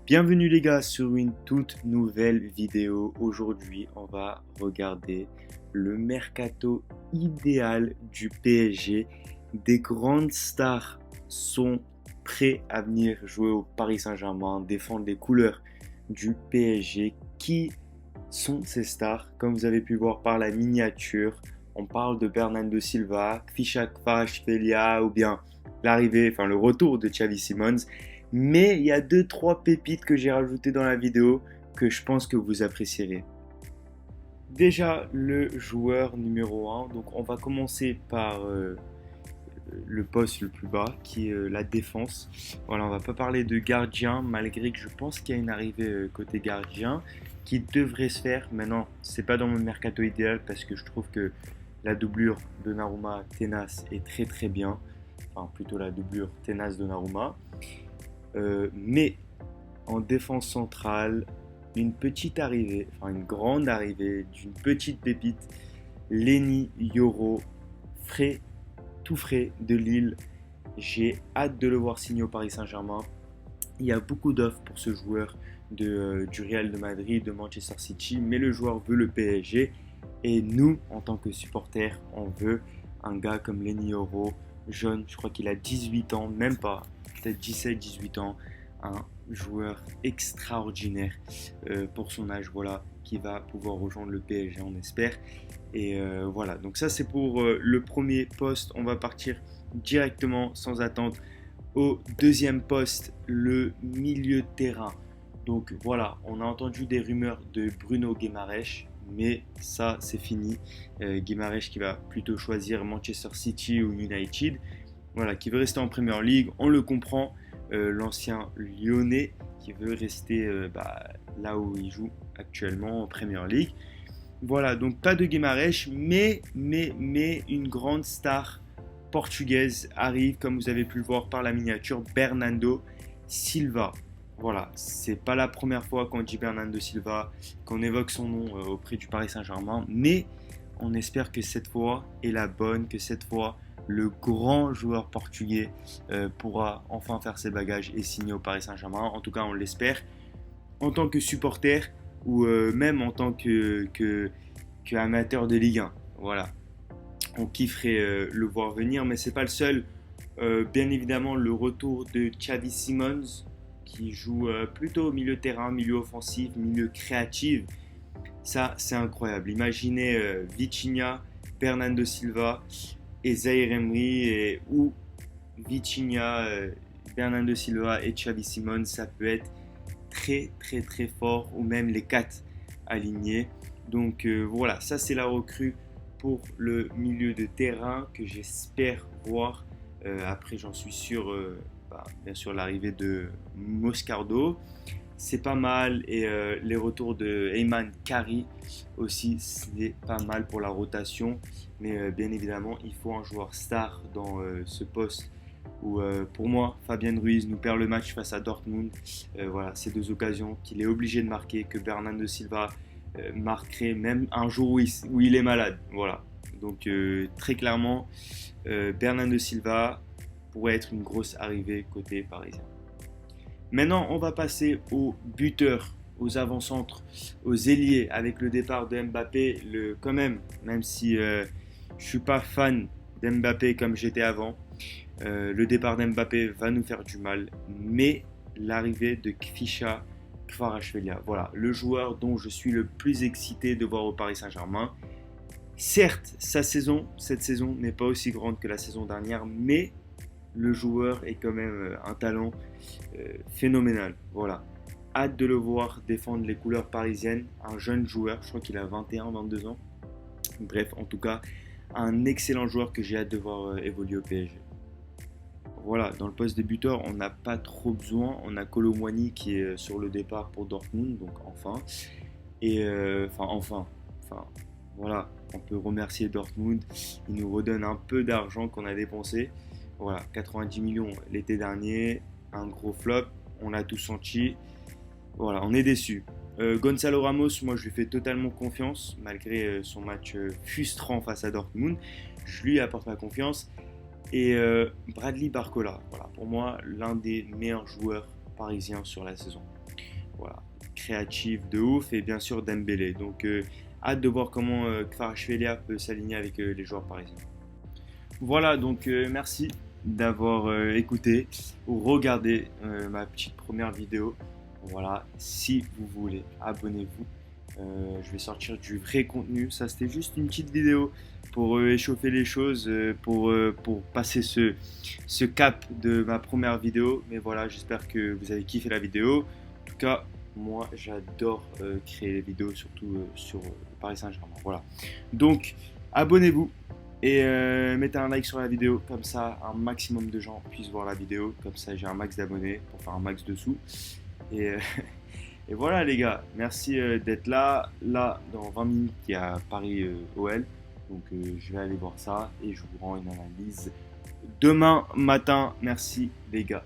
Bienvenue les gars sur une toute nouvelle vidéo. Aujourd'hui, on va regarder le mercato idéal du PSG. Des grandes stars sont prêts à venir jouer au Paris Saint-Germain, défendre les couleurs du PSG. Qui sont ces stars? Comme vous avez pu voir par la miniature, on parle de Bernardo Silva, Kvisha Kvaratskhelia ou bien le retour de Xavi Simons. Mais il y a deux trois pépites que j'ai rajoutées dans la vidéo que je pense que vous apprécierez. Déjà, le joueur numéro un. Donc on va commencer par le poste le plus bas, qui est la défense. Voilà, on va pas parler de gardien, malgré que je pense qu'il y a une arrivée côté gardien qui devrait se faire. Maintenant, c'est pas dans mon mercato idéal parce que je trouve que la doublure de Naruma Tenas est très très bien. Enfin, plutôt la doublure Tenas de Naruma. Mais en défense centrale, une grande arrivée d'une petite pépite, Lenny Yoro, frais, tout frais de Lille. J'ai hâte de le voir signer au Paris Saint-Germain. Il y a beaucoup d'offres pour ce joueur du Real de Madrid, de Manchester City, mais le joueur veut le PSG. Et nous, en tant que supporters, on veut un gars comme Lenny Yoro, jeune, je crois qu'il a 18 ans, même pas, peut-être 17-18 ans, un joueur extraordinaire pour son âge, voilà, qui va pouvoir rejoindre le PSG, on espère. Et voilà, donc ça c'est pour le premier poste. On va partir directement, sans attendre, au deuxième poste, le milieu de terrain. Donc voilà, on a entendu des rumeurs de Bruno Guimaraes, mais ça c'est fini. Guimaraes qui va plutôt choisir Manchester City ou United, voilà, qui veut rester en Premier League, on le comprend. L'ancien Lyonnais qui veut rester là où il joue actuellement en Premier League. Voilà, donc pas de Guimaraes, mais une grande star portugaise arrive, comme vous avez pu le voir par la miniature, Bernardo Silva. Voilà, c'est pas la première fois qu'on dit Bernardo Silva, qu'on évoque son nom auprès du Paris Saint-Germain, mais on espère que cette fois est la bonne, que cette fois le grand joueur portugais pourra enfin faire ses bagages et signer au Paris Saint-Germain. En tout cas, on l'espère. En tant que supporter ou même en tant que amateur de Ligue 1. Voilà. On kifferait le voir venir, mais c'est pas le seul. Bien évidemment, le retour de Xavi Simons, qui joue plutôt au milieu de terrain, milieu offensif, milieu créatif. Ça, c'est incroyable. Imaginez Vitinha, Bernardo Silva et Zaïre Emery ou Vitinha, Bernardo Silva et Xavi Simons. Ça peut être très très très fort, ou même les quatre alignés. Donc voilà, ça c'est la recrue pour le milieu de terrain que j'espère voir. Après, j'en suis sûr, bien sûr, l'arrivée de Moscardo, c'est pas mal. Et les retours de Ayman Kari aussi, c'est pas mal pour la rotation. Mais bien évidemment, il faut un joueur star dans ce poste où, pour moi, Fabien Ruiz nous perd le match face à Dortmund. Voilà, ces deux occasions qu'il est obligé de marquer, que Bernardo Silva marquerait même un jour où il est malade. Voilà. Donc très clairement, Bernardo Silva pourrait être une grosse arrivée côté parisien. Maintenant, on va passer aux buteurs, aux avant-centres, aux ailiers avec le départ de Mbappé. Quand même si je ne suis pas fan d'Mbappé comme j'étais avant, le départ d'Mbappé va nous faire du mal, mais l'arrivée de Kvisha Kvaratskhelia, voilà, le joueur dont je suis le plus excité de voir au Paris Saint-Germain. Certes, cette saison n'est pas aussi grande que la saison dernière, mais le joueur est quand même un talent phénoménal. Voilà. Hâte de le voir défendre les couleurs parisiennes. Un jeune joueur, je crois qu'il a 21-22 ans. Bref, en tout cas, un excellent joueur que j'ai hâte de voir évoluer au PSG. Voilà, dans le poste de buteur, on n'a pas trop besoin. On a Kolo Muani qui est sur le départ pour Dortmund, donc enfin. Et voilà, on peut remercier Dortmund. Il nous redonne un peu d'argent qu'on a dépensé. Voilà, 90 millions l'été dernier, un gros flop, on l'a tous senti. Voilà, on est déçus. Gonzalo Ramos, moi je lui fais totalement confiance, malgré son match frustrant face à Dortmund. Je lui apporte ma confiance. Et Bradley Barcola, voilà, pour moi l'un des meilleurs joueurs Parisien sur la saison. Voilà, créatif de ouf et bien sûr Dembélé. Donc hâte de voir comment Kvaratskhelia peut s'aligner avec les joueurs parisiens. Voilà, donc merci d'avoir écouté ou regardé ma petite première vidéo. Voilà, si vous voulez, abonnez-vous. Je vais sortir du vrai contenu. Ça, c'était juste une petite vidéo pour échauffer les choses, pour passer ce cap de ma première vidéo. Mais voilà, j'espère que vous avez kiffé la vidéo. En tout cas, moi, j'adore créer les vidéos, surtout sur Paris Saint-Germain. Voilà. Donc, abonnez-vous et mettez un like sur la vidéo. Comme ça, un maximum de gens puissent voir la vidéo. Comme ça, j'ai un max d'abonnés pour faire un max de sous. Et, et voilà les gars, merci d'être là. Là, dans 20 minutes, il y a Paris OL. Donc je vais aller voir ça et je vous rends une analyse demain matin. Merci les gars.